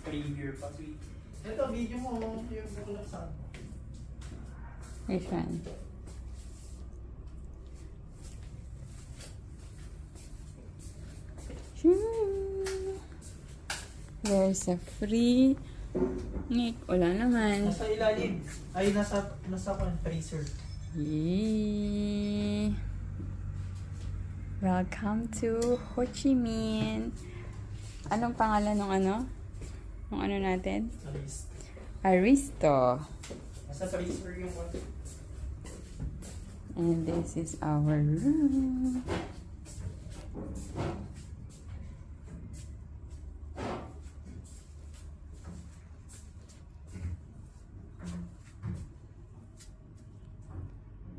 Premier pa. Sweet. Ito, video mo. Yung buklat sa ano. Which one? There's a free Nick. Wala naman. Nasa ilalim. Ay, nasa freezer. Yee. Welcome to Ho Chi Minh. Anong pangalan ng ano? Ng ano natin? Aristo. Nasa freezer yung one. And this is our room.